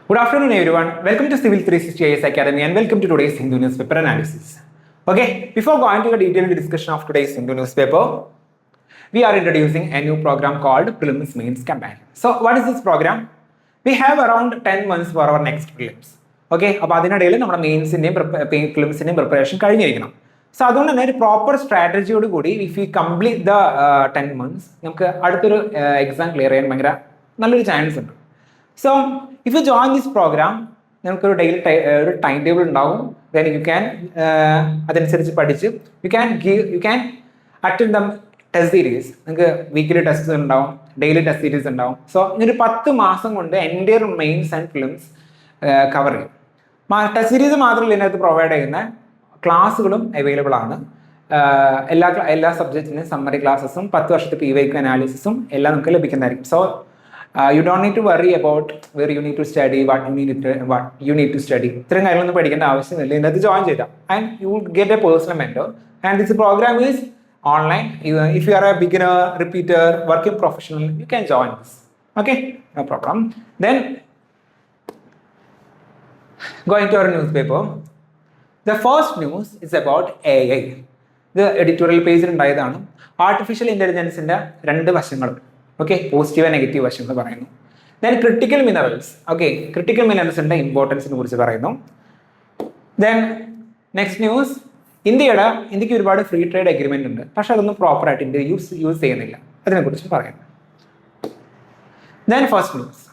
Good afternoon, everyone. Welcome to Civil 360 IAS Academy and welcome to today's Hindu newspaper analysis. Okay, before going to the detailed discussion of today's Hindu newspaper, we are introducing a new program called Prelims Mains Campaign. So, what is this program? We have around 10 months for our next prelims. Okay, അപ്പോൾ അതിനിടയിൽ നമ്മുടെ മെയിൻസിൻ്റെയും പ്രിലിംസിൻ്റെയും preparation കഴിഞ്ഞിരിക്കണം. So അതുകൊണ്ട് തന്നെ ഒരു proper സ്ട്രാറ്റജിയോട് കൂടി if you complete the 10 months നമുക്ക് അടുത്തൊരു exam clear ചെയ്യാൻ ഭയങ്കര നല്ലൊരു ചാൻസ് ഉണ്ട്. So if you join this programme നമുക്കൊരു ഡെയിലി ഒരു ടൈം ടേബിൾ ഉണ്ടാവും. ദെൻ യു ക്യാൻ അതനുസരിച്ച് പഠിച്ച് you can attend the test series. നിങ്ങൾക്ക് വീക്കിലി ടെസ്റ്റ് ഉണ്ടാവും, ഡെയിലി ടെസ്റ്റ് സീരീസ് ഉണ്ടാവും. സോ ഇങ്ങനൊരു 10 മാസം കൊണ്ട് entire mains and films cover ചെയ്യും. ടെസ്റ്റ് സീരീസ് മാത്രമല്ല ഇതിനകത്ത് പ്രൊവൈഡ് ചെയ്യുന്ന ക്ലാസ്സുകളും അവൈലബിൾ ആണ്. എല്ലാ സബ്ജക്റ്റിനും സമ്മറി ക്ലാസ്സസും 10 വർഷത്തെ PYQ അനാലിസിസും എല്ലാം നമുക്ക് ലഭിക്കുന്നതായിരിക്കും. So you don't need to worry about where you need to study, what you need to study. ഇത്രയും കാര്യങ്ങളൊന്നും പഠിക്കേണ്ട ആവശ്യമില്ല. ഇതിനകത്ത് ജോയിൻ ചെയ്താൽ and you will get a personal mentor and this program is online. If you are a beginner, repeater, working professional, you can join this. Okay, no problem. Then going to our newspaper, the first news is about AI. ഇത് editorial പേജിൽ ഉണ്ടായതാണ്. Artificial ഇൻ്റലിജൻസിൻ്റെ 2 വശങ്ങൾ, okay, positive and negative വശങ്ങൾ പറയുന്നു. Then critical minerals, okay, critical മിനറൽസിൻ്റെ ഇമ്പോർട്ടൻസിനെ കുറിച്ച് പറയുന്നു. ദെൻ നെക്സ്റ്റ് ന്യൂസ്, ഇന്ത്യക്ക് ഒരുപാട് ഫ്രീ ട്രേഡ് അഗ്രിമെൻ്റ് ഉണ്ട്, പക്ഷെ അതൊന്നും പ്രോപ്പറായിട്ട് ഇന്ത്യ യൂസ് ചെയ്യുന്നില്ല, അതിനെക്കുറിച്ച് പറയുന്നു. Then first news,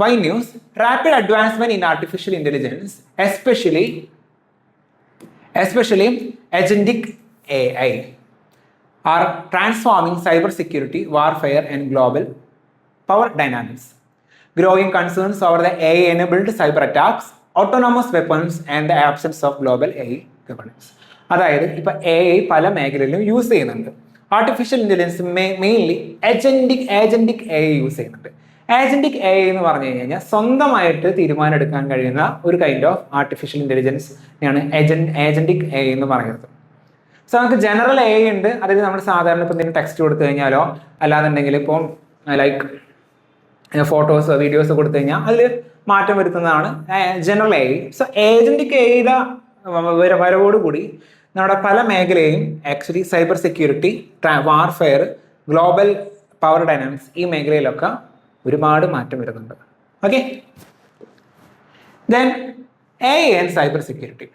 why news, rapid advancement in artificial intelligence especially agentic AI are transforming cybersecurity, warfare, and global power dynamics. Growing concerns over the AI-enabled cyber attacks, autonomous weapons, and the absence of global AI governance. അതായത് ഇപ്പോൾ AI പല മേഖലയിലും use ചെയ്യുന്നുണ്ട്. Artificial intelligence mainly agentic AI use ചെയ്യുന്നുണ്ട്. Agentic AI എന്ന് പറഞ്ഞു കഴിഞ്ഞാൽ സ്വന്തമായിട്ട് തീരുമാനം എടുക്കാൻ കഴിയുന്ന ഒരു കൈൻഡ് ഓഫ് ആർട്ടിഫിഷ്യൽ ഇൻ്റലിജൻസിനെയാണ് ഏജന്റിക് AI എന്ന് പറയുന്നത്. സോ നമുക്ക് ജനറൽ AI ഉണ്ട്, അതായത് നമ്മൾ സാധാരണ ഇപ്പോൾ എന്തെങ്കിലും ടെക്സ്റ്റ് കൊടുത്തു കഴിഞ്ഞാലോ അല്ലാന്നുണ്ടെങ്കിൽ ഇപ്പോൾ ലൈക്ക് ഫോട്ടോസോ വീഡിയോസോ കൊടുത്തു കഴിഞ്ഞാൽ അതിൽ മാറ്റം വരുത്തുന്നതാണ് ജനറൽ AI. സോ ഏജന്റിക് AIയുടെ വരവോടുകൂടി നമ്മുടെ പല മേഖലയും actually cyber security, warfare, global power dynamics ഈ മേഖലയിലൊക്കെ ഒരുപാട് മാറ്റം വരുന്നുണ്ട്. Okay, then AI and cyber security.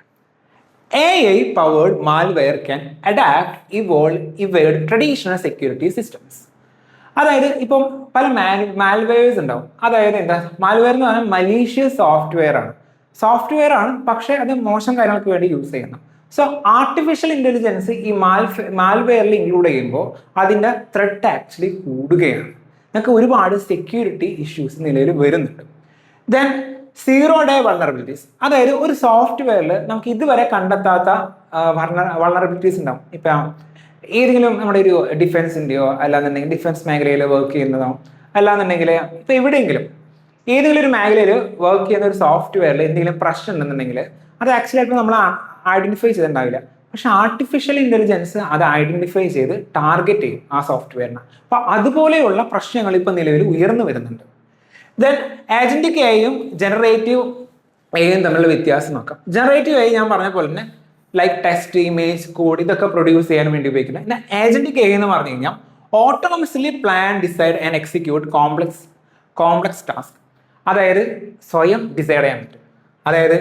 AI powered malware can adapt, evade traditional security systems. അതായത് ഇപ്പം പല മാൽവെയർസ് ഉണ്ടാവും. അതായത് എന്താ മാൽവെയർ എന്ന് പറഞ്ഞാൽ മലീഷ്യസ് സോഫ്റ്റ്വെയർ ആണ്, പക്ഷേ അത് മോശം കാര്യങ്ങൾക്ക് വേണ്ടി യൂസ് ചെയ്യുന്നു. സോ ആർട്ടിഫിഷ്യൽ ഇൻ്റലിജൻസ് ഈ മാൽവെയറിൽ ഇൻക്ലൂഡ് ചെയ്യുമ്പോൾ അതിൻ്റെ ത്രെട്ട് ആക്ച്വലി കൂടുകയാണ്. നമുക്ക് ഒരുപാട് സെക്യൂരിറ്റി ഇഷ്യൂസ് നിലവിൽ വരുന്നുണ്ട്. ദെൻ സീറോ ഡേ വൾണറബിലിറ്റീസ്, അതായത് ഒരു സോഫ്റ്റ്വെയറിൽ നമുക്ക് ഇതുവരെ കണ്ടെത്താത്ത വൾണറബിലിറ്റീസ് ഉണ്ടാവും. ഇപ്പം ഏതെങ്കിലും നമ്മുടെ ഒരു ഡിഫൻസിൻ്റെയോ അല്ലാന്നുണ്ടെങ്കിൽ ഡിഫൻസ് മേഖലയിൽ വർക്ക് ചെയ്യുന്നതോ അല്ലാന്നുണ്ടെങ്കിൽ ഇപ്പം എവിടെയെങ്കിലും ഏതെങ്കിലും ഒരു മേഖലയിൽ വർക്ക് ചെയ്യുന്ന ഒരു സോഫ്റ്റ്വെയറിൽ എന്തെങ്കിലും പ്രശ്നം ഉണ്ടെന്നുണ്ടെങ്കിൽ അത് ആക്ച്വലി ആയിട്ട് നമ്മൾ ഐഡൻറ്റിഫൈ ചെയ്തിട്ടുണ്ടാവില്ല. പക്ഷെ ആർട്ടിഫിഷ്യൽ ഇൻ്റലിജൻസ് അത് ഐഡൻറ്റിഫൈ ചെയ്ത് ടാർഗറ്റ് ചെയ്യും ആ സോഫ്റ്റ്വെയറിനെ. അപ്പോൾ അതുപോലെയുള്ള പ്രശ്നങ്ങൾ ഇപ്പം നിലവിൽ ഉയർന്നു വരുന്നുണ്ട്. ദെൻ ഏജന്റിക് AIയും ജനറേറ്റീവ് AIയും തമ്മിലുള്ള വ്യത്യാസം നോക്കാം. ജനറേറ്റീവ് AI ഞാൻ പറഞ്ഞ പോലെ തന്നെ ലൈക്ക് ടെക്സ്റ്റ്, ഇമേജ്, കോഡ് ഇതൊക്കെ പ്രൊഡ്യൂസ് ചെയ്യാൻ വേണ്ടി ഉപയോഗിക്കുന്നത്. പിന്നെ ഏജന്റിക് AI എന്ന് പറഞ്ഞു കഴിഞ്ഞാൽ ഓട്ടോണമസ്ലി plan, decide and execute complex task. അതായത് സ്വയം ഡിസൈഡ് ചെയ്യാൻ പറ്റും, അതായത്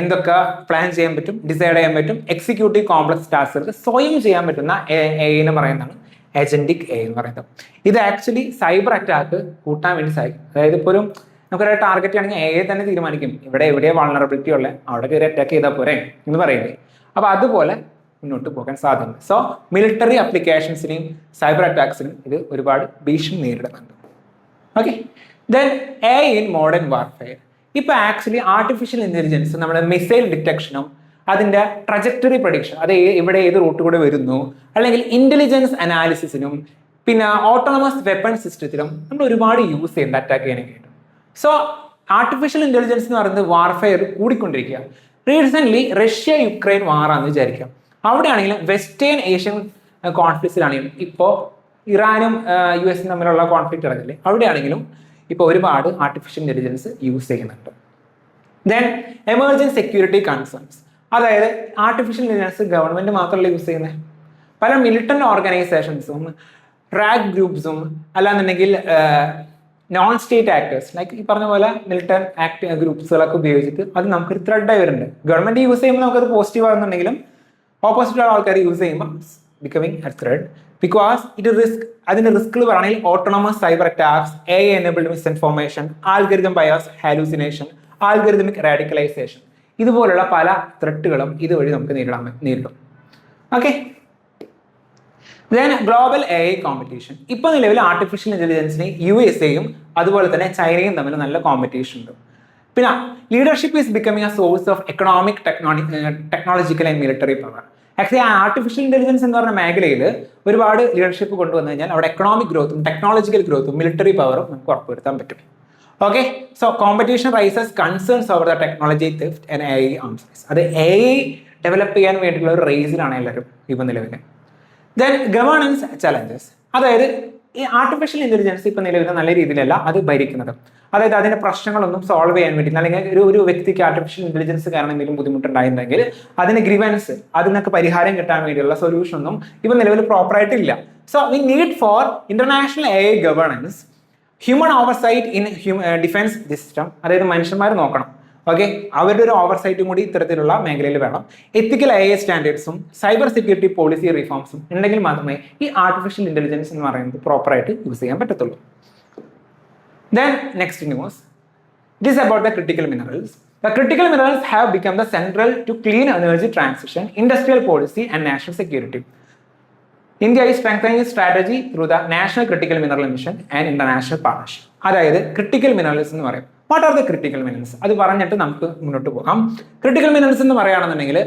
എന്തൊക്കെ പ്ലാൻ ചെയ്യാൻ പറ്റും, ഡിസൈഡ് ചെയ്യാൻ പറ്റും, എക്സിക്യൂട്ടീവ് കോംപ്ലക്സ് ടാസ്കുകൾ സ്വയം ചെയ്യാൻ പറ്റുന്ന AI എന്ന് പറയുന്നതാണ് ഏജന്റിക് AI എന്ന് പറയുന്നത്. ഇത് ആക്ച്വലി സൈബർ അറ്റാക്ക് കൂട്ടാൻ വേണ്ടി സഹായിക്കും. അതായത് ഇപ്പോൾ നമുക്കൊരു ടാർഗറ്റ് ആണെങ്കിൽ AI തന്നെ തീരുമാനിക്കും ഇവിടെ എവിടെയാണ് വൾണറബിലിറ്റി ഉള്ളത്, അവിടെ കയറി അറ്റാക്ക് ചെയ്താൽ പോരെ എന്ന് പറയില്ലേ. അപ്പോൾ അതുപോലെ മുന്നോട്ട് പോകാൻ സാധ്യത. സോ മിലിറ്ററി അപ്ലിക്കേഷൻസിനെയും സൈബർ അറ്റാക്സിനും ഇത് ഒരുപാട് ഭീഷണി നേരിടുന്നുണ്ട്. Okay, then AI in modern warfare. ഇപ്പോൾ ആക്ച്വലി ആർട്ടിഫിഷ്യൽ ഇൻ്റലിജൻസ് നമ്മുടെ മിസൈൽ ഡിറ്റക്ഷനും അതിൻ്റെ ട്രജക്ടറി പ്രഡിക്ഷൻ, അത് ഇവിടെ ഏത് റൂട്ട് കൂടെ വരുന്നു, അല്ലെങ്കിൽ ഇൻ്റലിജൻസ് അനാലിസിസിനും പിന്നെ ഓട്ടോണമസ് വെപ്പൺ സിസ്റ്റത്തിലും നമ്മൾ ഒരുപാട് യൂസ് ചെയ്യുന്നുണ്ട് അറ്റാക്ക് ചെയ്യാനായിട്ട്. സോ ആർട്ടിഫിഷ്യൽ ഇൻ്റലിജൻസ് എന്ന് പറയുന്നത് വാർഫെയർ കൂടിക്കൊണ്ടിരിക്കുക. റീസെൻ്റ്ലി റഷ്യ യുക്രൈൻ വാറാന്ന് വിചാരിക്കാം. അവിടെയാണെങ്കിലും വെസ്റ്റേൺ ഏഷ്യൻ കോൺഫ്ലിക്ട്സിലാണെങ്കിലും ഇപ്പോൾ ഇറാനും US തമ്മിലുള്ള കോൺഫ്ലിക്റ്റ് ഇറങ്ങില്ലേ, അവിടെയാണെങ്കിലും ഇപ്പോൾ ഒരുപാട് ആർട്ടിഫിഷ്യൽ ഇന്റലിജൻസ് യൂസ് ചെയ്യുന്നുണ്ട്. ദെൻ എമർജിംഗ് സെക്യൂരിറ്റി കൺസേൺസ്, അതായത് ആർട്ടിഫിഷ്യൽ ഇന്റലിജൻസ് ഗവൺമെന്റ് മാത്രമല്ല യൂസ് ചെയ്യുന്നത്, പല മിലിറ്റന്റ് ഓർഗനൈസേഷൻസും റാഗ് ഗ്രൂപ്പ്സും അല്ലാന്നുണ്ടെങ്കിൽ നോൺ സ്റ്റേറ്റ് ആക്ടേഴ്സ് ലൈക്ക് ഈ പറഞ്ഞ പോലെ മിലിറ്റന്റ് ഗ്രൂപ്പ്സുകളൊക്കെ ഉപയോഗിച്ചിട്ട് അത് നമുക്കൊരു ത്രെഡായി വരുന്നുണ്ട്. ഗവൺമെന്റ് യൂസ് ചെയ്യുമ്പോൾ നമുക്കത് പോസിറ്റീവ് ആകുന്നുണ്ടെങ്കിലും ഓപ്പോസിറ്റ് ആൾക്കാർ യൂസ് ചെയ്യുമ്പോൾ becoming a threat because it risk. അതിന്റെ റിസ്കുകൾ പറയുകയാണെങ്കിൽ autonomous cyber attacks, AI enabled misinformation, algorithm bias, hallucination, algorithmic radicalisation, ഇതുപോലുള്ള പല ത്രെട്ടുകളും ഇതുവഴി നമുക്ക് നേരിടും. Okay, then global AI competition. ഇപ്പൊ നിലവിൽ ആർട്ടിഫിഷ്യൽ ഇന്റലിജൻസിന് USA അതുപോലെ തന്നെ ചൈനയും തമ്മിൽ നല്ല കോമ്പറ്റീഷൻ ഉണ്ട്. പിന്നെ leadership is becoming a source of economic technological and military power. Actually artificial intelligence എന്ന് പറഞ്ഞ മേഖലയിൽ ഒരുപാട് ലീഡർഷിപ്പ് കൊണ്ടുവന്നു കഴിഞ്ഞാൽ അവിടെ എക്കണോമിക് ഗ്രോത്തും ടെക്നോളജിക്കൽ ഗ്രോത്തും മിലിറ്ററി പവറും നമുക്ക് ഉറപ്പുവരുത്താൻ പറ്റും. Okay, so competition raises concerns over the technology theft and AI arms race. അത് AI ഡെവലപ്പ് ചെയ്യാൻ വേണ്ടിയിട്ടുള്ള ഒരു റേസിലാണ് എല്ലാവരും ഇപ്പം നിലവിൽ. ദെൻ ഗവേണൻസ് ചലഞ്ചസ്, അതായത് ഈ ആർട്ടിഫിഷ്യൽ ഇന്റലിജൻസ് ഇപ്പം നിലവിൽ നല്ല രീതിയിലല്ല അത് ഭരിക്കുന്നത്. അതായത് അതിന്റെ പ്രശ്നങ്ങളൊന്നും സോൾവ് ചെയ്യാൻ വേണ്ടി അല്ലെങ്കിൽ ഒരു വ്യക്തിക്ക് ആർട്ടിഫിഷ്യൽ ഇന്റലിജൻസ് കാരണം എന്തെങ്കിലും ബുദ്ധിമുട്ടുണ്ടായിട്ടുണ്ടെങ്കിൽ അതിന് ഗ്രീവൻസ് അതിനൊക്കെ പരിഹാരം കിട്ടാൻ വേണ്ടിയുള്ള സൊല്യൂഷൻ ഒന്നും ഇപ്പം നിലവിൽ പ്രോപ്പറായിട്ടില്ല. So we need for international AI governance, human oversight in defence system, അതായത് മനുഷ്യന്മാർ നോക്കണം. ഓക്കെ, അവരുടെ ഒരു ഓവർസൈറ്റും കൂടി ഇത്തരത്തിലുള്ള മേഖലയിൽ വേണം. എത്തിക്കൽ AI സ്റ്റാൻഡേർഡ്സും സൈബർ സെക്യൂരിറ്റി പോളിസി റിഫോംസും ഉണ്ടെങ്കിൽ മാത്രമേ ഈ ആർട്ടിഫിഷ്യൽ ഇന്റലിജൻസ് എന്ന് പറയുന്നത് പ്രോപ്പറായിട്ട് യൂസ് ചെയ്യാൻ പറ്റത്തുള്ളൂ. Then next news, this is about the critical minerals. The critical minerals have become the central to clean energy transition, industrial policy and national security. India is strengthening its strategy through the National Critical Mineral Mission and international partnership. അതായത് critical minerals എന്ന് പറയും. What are the critical minerals? അത് പറഞ്ഞിട്ട് നമുക്ക് മുന്നോട്ട് പോകാം. Critical minerals എന്ന് പറയുകയാണെന്നുണ്ടെങ്കിൽ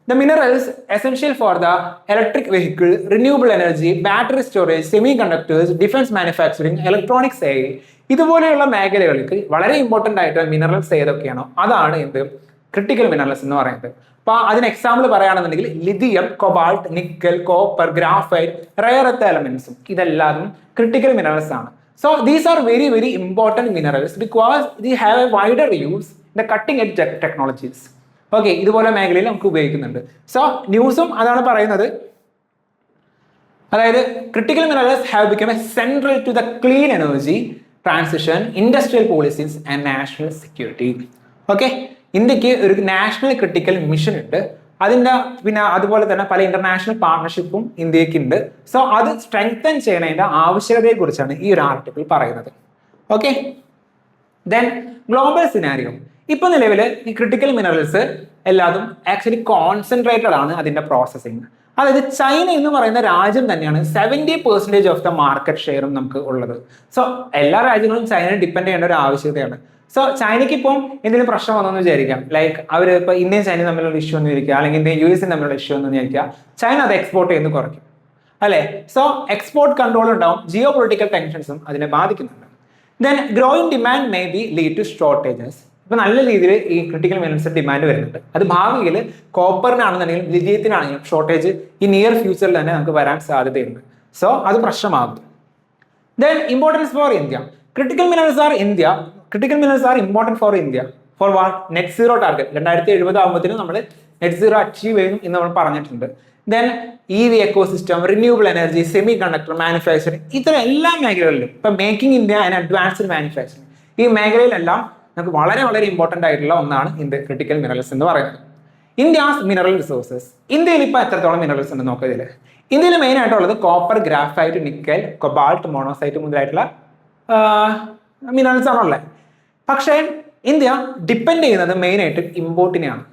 the minerals essential for the electric vehicle, renewable energy, battery storage, semiconductors, defense manufacturing, electronics, AI, ഇതുപോലെയുള്ള മേഖലകൾക്ക് വളരെ ഇമ്പോർട്ടൻ്റ് ആയിട്ട് മിനറൽസ് ഏതൊക്കെയാണോ അതാണ് എന്ത് ക്രിട്ടിക്കൽ മിനറൽസ് എന്ന് പറയുന്നത്. അപ്പൊ അതിന് എക്സാമ്പിൾ പറയുകയാണെന്നുണ്ടെങ്കിൽ lithium, cobalt, nickel, copper, graphite, rare earth എലമെന്റ്സും ഇതെല്ലാം ക്രിട്ടിക്കൽ മിനറൽസ് ആണ്. So these are very very important minerals because the have a wider use in the cutting edge technologies. Okay, ഇതുപോലെ മേഖലയിൽ നമുക്ക് ഉപയോഗിക്കുന്നുണ്ട്. സോ ന്യൂസും അതാണ് പറയുന്നത്. അതായത് critical minerals have become a central to the clean energy transition, industrial policies and national security. Okay, ഇന്ത്യക്ക് ഒരു നാഷണൽ ക്രിട്ടിക്കൽ മിഷൻ ഉണ്ട്. അതിൻ്റെ പിന്നെ അതുപോലെ തന്നെ പല ഇന്റർനാഷണൽ പാർട്ണർഷിപ്പും ഇന്ത്യക്ക് ഉണ്ട്. സോ അത് സ്ട്രെങ്തൻ ചെയ്യണതിൻ്റെ ആവശ്യകതയെക്കുറിച്ചാണ് ഈ ഒരു ആർട്ടിക്കിൾ പറയുന്നത്. Okay, then global scenario. ഇപ്പൊ നിലവിൽ ഈ ക്രിട്ടിക്കൽ മിനറൽസ് എല്ലാതും ആക്ച്വലി കോൺസെൻട്രേറ്റഡ് ആണ് അതിന്റെ പ്രോസസ്സിങ്. അതായത് ചൈന എന്ന് പറയുന്ന രാജ്യം തന്നെയാണ് 70% ഓഫ് ദ മാർക്കറ്റ് ഷെയറും നമുക്ക് ഉള്ളത്. സോ എല്ലാ രാജ്യങ്ങളും ചൈനയെ ഡിപ്പെൻഡ് ചെയ്യേണ്ട ഒരു ആവശ്യകതയാണ്. സോ ചൈനയ്ക്ക് ഇപ്പം എന്തെങ്കിലും പ്രശ്നം വന്നെന്ന് വിചാരിക്കാം, ലൈക്ക് അവർ ഇപ്പോൾ ഇന്ത്യയും ചൈനയും തമ്മിലുള്ള ഇഷ്യൂ എന്ന് വിചാരിക്കുക, അല്ലെങ്കിൽ ഇന്ത്യയും US തമ്മിലുള്ള ഇഷ്യൂ എന്ന് വിചാരിക്കുക, ചൈന അത് എക്സ്പോർട്ട് ചെയ്യുന്നത് കുറയ്ക്കും അല്ലേ. സോ എക്സ്പോർട്ട് കൺട്രോൾ ഉണ്ടാവും, ജിയോ പൊളിറ്റിക്കൽ ടെൻഷൻസും അതിനെ ബാധിക്കുന്നുണ്ട്. Then growing demand may be lead to shortages. ഇപ്പൊ നല്ല രീതിയിൽ ഈ ക്രിട്ടിക്കൽ മിനറൽസ് ഡിമാൻഡ് വരുന്നുണ്ട്. അത് ഭാവിയിൽ കോപ്പറിനാണെന്നുണ്ടെങ്കിലും ലിഥിയത്തിനാണെങ്കിലും ഷോർട്ടേജ് ഈ നിയർ ഫ്യൂച്ചറിൽ തന്നെ നമുക്ക് വരാൻ സാധ്യതയുണ്ട്. സോ അത് പ്രശ്നമാകും. Then importance for India. Critical minerals are important for India for what? Net zero target 2070 ആകുമ്പോഴത്തേനും നമ്മൾ നെറ്റ് സീറോ അച്ചീവ് ചെയ്യും എന്ന് നമ്മൾ പറഞ്ഞിട്ടുണ്ട്. Then EV ecosystem, renewable energy, semi conductor manufacturing, ഇത്തരം എല്ലാ മേഖലകളിലും ഇപ്പൊ making India and advanced manufacturing, ഈ മേഖലയിലെല്ലാം നമുക്ക് വളരെ വളരെ ഇമ്പോർട്ടൻ്റ് ആയിട്ടുള്ള ഒന്നാണ് ഇന്ത്യ ക്രിട്ടിക്കൽ മിനറൽസ് എന്ന് പറയുന്നത്. India's mineral resources. ഇന്ത്യയിൽ ഇപ്പോൾ എത്രത്തോളം മിനറൽസ് ഉണ്ട് നോക്കുക. ഇതിൽ ഇന്ത്യയിൽ മെയിൻ ആയിട്ടുള്ളത് copper, graphite, nickel, cobalt, monazite മുതലായിട്ടുള്ള മിനറൽസ് ആണുള്ളത്. പക്ഷേ ഇന്ത്യ ഡിപ്പെൻഡ് ചെയ്യുന്നത് മെയിനായിട്ട് ഇമ്പോർട്ടിനെയാണ്.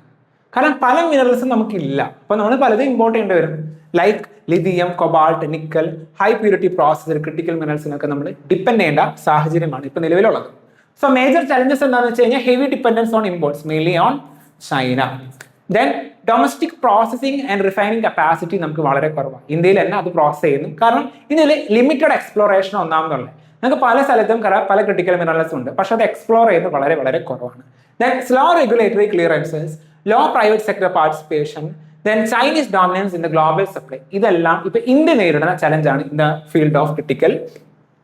കാരണം പല മിനറൽസും നമുക്കില്ല. അപ്പോൾ നമ്മൾ പലതും ഇമ്പോർട്ട് ചെയ്യേണ്ടി വരും. Like lithium, cobalt, nickel, high purity processor critical മിനറൽസിനൊക്കെ നമ്മൾ ഡിപ്പെൻഡ് ചെയ്യേണ്ട സാഹചര്യമാണ് ഇപ്പോൾ നിലവിലുള്ളത്. സോ മേജർ ചലഞ്ചസ് എന്താണെന്ന് വെച്ച് കഴിഞ്ഞാൽ heavy dependence on imports mainly on China. Then domestic processing and refining capacity നമുക്ക് വളരെ കുറവാണ്. ഇന്ത്യയിൽ തന്നെ അത് പ്രോസസ് ചെയ്യുന്നു. കാരണം ഇന്ത്യയിൽ ലിമിറ്റഡ് എക്സ്പ്ലോറേഷൻ ഒന്നാമതുള്ളത്. നമുക്ക് പല സ്ഥലത്തും പല ക്രിട്ടിക്കൽ മിനറൽസ് ഉണ്ട്, പക്ഷെ അത് എക്സ്പ്ലോർ ചെയ്യുന്നത് വളരെ വളരെ കുറവാണ്. Then slow regulatory clearances, low private sector participation, then Chinese dominance in the global supply. ഇതെല്ലാം ഇപ്പൊ ഇന്ത്യ നേരിടുന്ന ചലഞ്ചാണ് in the field of critical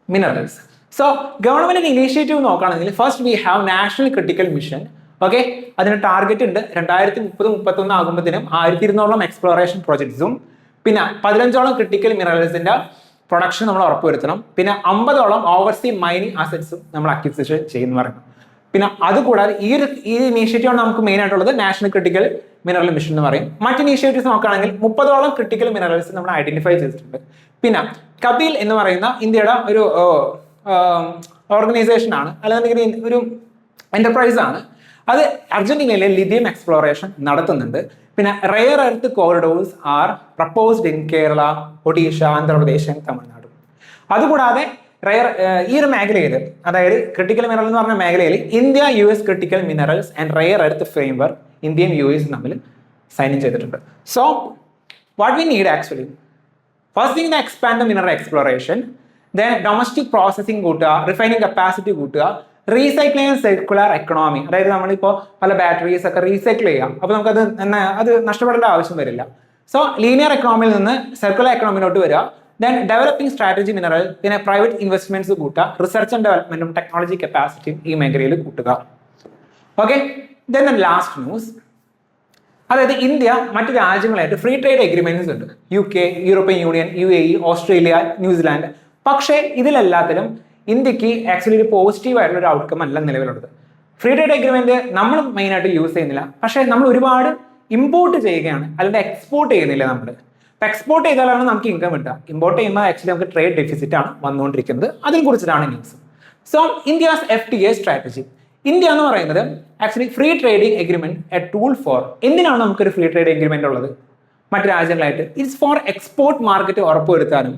minerals. So ഗവൺമെന്റിന്റെ ഇനീഷ്യേറ്റീവ് നോക്കുകയാണെങ്കിൽ first we have national critical mission. Okay, അതിന് ടാർഗറ്റ് ഉണ്ട് 2030-31 ആകുമ്പോഴത്തേനും 1200 exploration പ്രോജക്ട്സും പിന്നെ 15 ക്രിട്ടിക്കൽ മിനറൽസിന്റെ പ്രൊഡക്ഷൻ നമ്മൾ ഉറപ്പുവരുത്തണം. പിന്നെ 50 ഓവർസീ മൈനിങ് അസറ്റ്സും നമ്മൾ അക്വിസിഷൻ ചെയ്യുന്നു പറയുന്നു. പിന്നെ അതുകൂടാതെ ഈ ഇനീഷ്യേറ്റീവ് നമുക്ക് മെയിൻ ആയിട്ടുള്ളത് നാഷണൽ ക്രിട്ടിക്കൽ മിനറൽ മിഷൻ എന്ന് പറയും. മറ്റ് ഇനീഷ്യേറ്റീവ്സ് നോക്കുകയാണെങ്കിൽ 30 ക്രിട്ടിക്കൽ മിനറൽസ് നമ്മൾ ഐഡന്റിഫൈ ചെയ്തിട്ടുണ്ട്. പിന്നെ കപിൽ എന്ന് പറയുന്ന ഇന്ത്യയുടെ ഒരു ഓർഗനൈസേഷൻ ആണ്, അല്ലാന്നുണ്ടെങ്കിൽ ഒരു എന്റർപ്രൈസ് ആണ്. അത് അർജന്റീനയിലെ ലിഥിയം എക്സ്പ്ലോറേഷൻ നടത്തുന്നുണ്ട്. പിന്നെ rare earth corridors are proposed in Kerala, Odisha, Andhra Pradesh, Tamil Nadu. അതുകൂടാതെ ഈ ഒരു മേഖലയിൽ, അതായത് ക്രിട്ടിക്കൽ മിനറൽ എന്ന് പറഞ്ഞ മേഖലയിൽ India US critical minerals and rare earth framework ഇന്ത്യയും US തമ്മിൽ സൈൻ ചെയ്തിട്ടുണ്ട്. So what we need actually, first thing expand the mineral exploration, then domestic processing കൂട്ടുക, റിഫൈനിങ് കപ്പാസിറ്റി കൂട്ടുക, റീസൈക്ലിംഗ് ആൻഡ് സർക്കുലർ എക്കണോമി. അതായത് നമ്മളിപ്പോൾ പല ബാറ്ററീസ് ഒക്കെ recycle ചെയ്യാം, അപ്പോൾ നമുക്കത് അത് നഷ്ടപ്പെടേണ്ട ആവശ്യം വരില്ല. സോ ലീനിയർ എക്കണോമിയിൽ നിന്ന് സർക്കുലർ എക്കണോമിയിലോട്ട് വരിക. ദെൻ ഡെവലപ്പിംഗ് സ്ട്രാറ്റജി മിനറൽ, പിന്നെ പ്രൈവറ്റ് ഇൻവെസ്റ്റ്മെന്റ്സ് കൂട്ടുക, റിസർച്ച് ആൻഡ് ഡെവലപ്മെന്റും ടെക്നോളജി കപ്പാസിറ്റിയും ഈ മേഖലയിൽ കൂട്ടുക. ഓക്കെ, ദെൻ ലാസ്റ്റ് ന്യൂസ്, അതായത് ഇന്ത്യ മറ്റു രാജ്യങ്ങളായിട്ട് ഫ്രീ ട്രേഡ് എഗ്രിമെന്റ്സ് ഉണ്ട്, UK, European union, UAE, Australia, New Zealand. പക്ഷേ ഇതിലെല്ലാത്തിലും ഇന്ത്യക്ക് ആക്ച്വലി ഒരു പോസിറ്റീവ് ആയിട്ടുള്ള ഒരു ഔട്ട്കം അല്ല നിലവിലുള്ളത്. ഫ്രീ ട്രേഡ് എഗ്രിമെന്റ് നമ്മൾ മെയിൻ ആയിട്ട് യൂസ് ചെയ്യുന്നില്ല, പക്ഷേ നമ്മൾ ഒരുപാട് ഇമ്പോർട്ട് ചെയ്യുകയാണ്, അല്ലെങ്കിൽ എക്സ്പോർട്ട് ചെയ്യുന്നില്ല നമ്മൾ. ഇപ്പം എക്സ്പോർട്ട് ചെയ്താലാണ് നമുക്ക് ഇൻകം കിട്ടുക, ഇമ്പോർട്ട് ചെയ്യുമ്പോൾ ആക്ച്വലി നമുക്ക് ട്രേഡ് ഡെഫിസിറ്റ് ആണ് വന്നുകൊണ്ടിരിക്കുന്നത്. അതിനെ കുറിച്ചിട്ടാണ് news. So India's FTA strategy, India എന്ന് പറയുന്നത് actually free trading agreement A tool for, എന്തിനാണ് നമുക്കൊരു ഫ്രീ ട്രേഡ് എഗ്രിമെന്റ് ഉള്ളത് മറ്റു രാജ്യങ്ങളായിട്ട്? ഇറ്റ്സ് ഫോർ എക്സ്പോർട്ട് മാർക്കറ്റ് ഉറപ്പുവരുത്താനും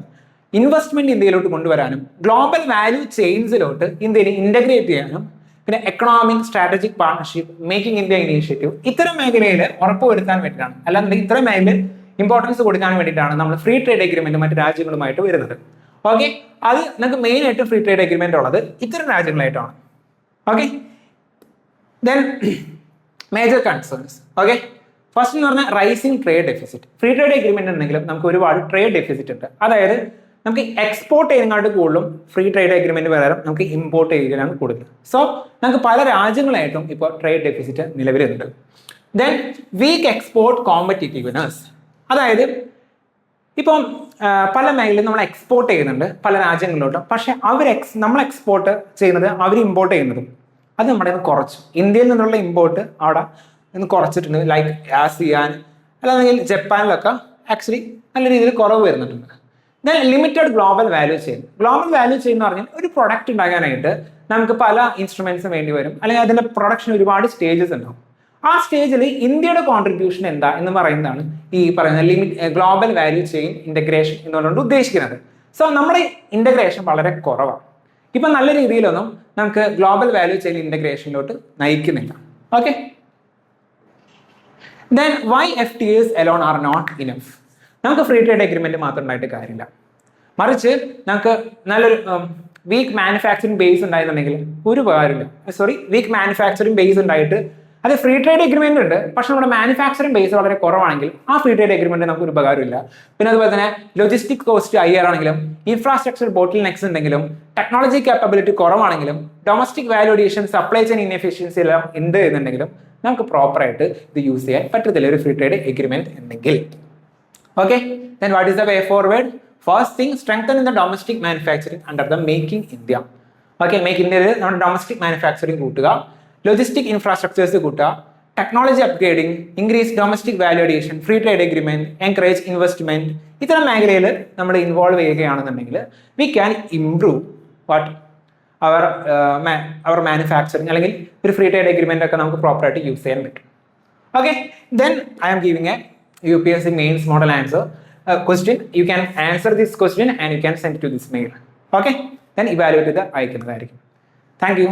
ഇൻവെസ്റ്റ്മെന്റ് ഇന്ത്യയിലോട്ട് കൊണ്ടുവരാനും ഗ്ലോബൽ വാല്യൂ ചെയിൻസിലോട്ട് ഇന്ത്യയെ ഇന്റഗ്രേറ്റ് ചെയ്യാനും പിന്നെ economic strategic partnership, making India initiative, ഇത്തരം മേഖലയിൽ ഉറപ്പുവരുത്താൻ വേണ്ടിയിട്ടാണ്, അല്ലാന്നുണ്ടെങ്കിൽ ഇത്തരം മേഖലയിൽ ഇമ്പോർട്ടൻസ് കൊടുക്കാൻ വേണ്ടിയിട്ടാണ് നമ്മൾ ഫ്രീ ട്രേഡ് എഗ്രിമെന്റ് മറ്റു രാജ്യങ്ങളുമായിട്ട് വരുന്നത്. ഓക്കെ, അത് നമുക്ക് മെയിൻ ആയിട്ട് ഫ്രീ ട്രേഡ് എഗ്രിമെന്റ് ഉള്ളത് ഇത്തരം രാജ്യങ്ങളായിട്ടാണ്. Okay, then major concerns. Okay, first എന്ന് പറഞ്ഞാൽ rising trade deficit. Free trade agreement ഉണ്ടെങ്കിലും നമുക്ക് ഒരുപാട് ട്രേഡ് ഡെഫിസിറ്റ് ഉണ്ട്. അതായത് നമുക്ക് എക്സ്പോർട്ട് ചെയ്യുന്നതിനായിട്ട് കൂടുതലും ഫ്രീ ട്രേഡ് എഗ്രിമെന്റ് പകരം നമുക്ക് ഇമ്പോർട്ട് ചെയ്യുകയാണ് കൂടുതൽ. സോ നമുക്ക് പല രാജ്യങ്ങളായിട്ടും ഇപ്പോൾ ട്രേഡ് ഡെഫിസിറ്റ് നിലവിലുണ്ട്. ദെൻ വീക്ക് എക്സ്പോർട്ട് കോമ്പറ്റീറ്റീവ്നെസ്, അതായത് ഇപ്പം പല മേഖലയിലും നമ്മൾ എക്സ്പോർട്ട് ചെയ്യുന്നുണ്ട് പല രാജ്യങ്ങളിലോട്ട്, പക്ഷെ നമ്മൾ എക്സ്പോർട്ട് ചെയ്യുന്നത് അവർ ഇമ്പോർട്ട് ചെയ്യുന്നതും അത് നമ്മുടെ നിന്ന് കുറച്ചു. ഇന്ത്യയിൽ നിന്നുള്ള ഇമ്പോർട്ട് അവിടെ നിന്ന് കുറച്ചിട്ടുണ്ട്. ലൈക്ക് ആസിയാൻ അല്ലെങ്കിൽ ജപ്പാനിലൊക്കെ ആക്ച്വലി നല്ല രീതിയിൽ കുറവ് വരുന്നുണ്ട്. Then limited global value chain. Global value chain എന്ന് പറഞ്ഞാൽ ഒരു പ്രൊഡക്റ്റ് ഉണ്ടാകാനായിട്ട് നമുക്ക് പല ഇൻസ്ട്രുമെന്റ്സും വേണ്ടി വരും, അല്ലെങ്കിൽ അതിന്റെ പ്രൊഡക്ഷൻ ഒരുപാട് സ്റ്റേജസ് ഉണ്ടാവും. ആ സ്റ്റേജിൽ ഇന്ത്യയുടെ കോൺട്രിബ്യൂഷൻ എന്താ എന്ന് പറയുന്നതാണ് ഈ പറയുന്ന ഗ്ലോബൽ വാല്യൂ ചെയിൻ ഇന്റഗ്രേഷൻ എന്നുകൊണ്ട് ഉദ്ദേശിക്കുന്നത്. സോ നമ്മുടെ ഇന്റഗ്രേഷൻ വളരെ കുറവാണ്. ഇപ്പൊ നല്ല രീതിയിലൊന്നും നമുക്ക് ഗ്ലോബൽ വാല്യൂ ചെയിൻ ഇന്റഗ്രേഷനിലോട്ട് നയിക്കുന്നില്ല. Okay, then why FTAs alone are not enough. നമുക്ക് ഫ്രീ ട്രേഡ് എഗ്രിമെന്റ് മാത്രം ഉണ്ടായിട്ട് കാര്യമില്ല, മറിച്ച് നമുക്ക് നല്ലൊരു വീക്ക് മാനുഫാക്ചറിങ് ബേസ് ഉണ്ടായിരുന്നുണ്ടെങ്കിൽ ഒരു ഉപകാരമില്ല. വീക്ക് മാനുഫാക്ചറിങ് ബേസ് ഉണ്ടായിട്ട് അത് ഫ്രീ ട്രേഡ് എഗ്രിമെന്റ് ഉണ്ട്, പക്ഷെ നമ്മുടെ മാനുഫാക്ചറിങ് ബേസ് വളരെ കുറവാണെങ്കിൽ ആ ഫ്രീ ട്രേഡ് എഗ്രിമെന്റ് നമുക്ക് ഒരു ഉപകാരമില്ല. പിന്നെ അതുപോലെ തന്നെ ലോജിസ്റ്റിക് കോസ്റ്റ് ഹയർ ആണെങ്കിലും, ഇൻഫ്രാസ്ട്രക്ചർ ബോട്ടിൽ നെക്സ് ഉണ്ടെങ്കിലും, ടെക്നോളജി കാപ്പബിലിറ്റി കുറവാണെങ്കിലും, domestic value addition, supply chain inefficiency എല്ലാം ഉണ്ട് എന്നുണ്ടെങ്കിലും നമുക്ക് പ്രോപ്പറായിട്ട് ഇത് യൂസ് ചെയ്യാൻ പറ്റത്തില്ല ഒരു ഫ്രീ ട്രേഡ് എഗ്രിമെന്റ് ഉണ്ടെങ്കിൽ. Okay, then what is the way forward? First thing, strengthen in the domestic manufacturing under the Making India. Okay, Make India നമ്മുടെ domestic manufacturing കൂട്ടുക, logistic infrastructures കൂട്ടുക, technology upgrading, increase domestic value addition, free trade agreement, encourage investment. ഇത്തരം മേഖലയിൽ നമ്മൾ involve ചെയ്യുകയാണെന്നുണ്ടെങ്കിൽ we can improve what our manufacturing, അല്ലെങ്കിൽ ഒരു free trade agreement ഒക്കെ നമുക്ക് പ്രോപ്പറായിട്ട് യൂസ് ചെയ്യാൻ പറ്റും. Okay, then I am giving a UPSC mains model answer question. You can answer this question and you can send it to this mail. Okay, then evaluate the icon. Thank you.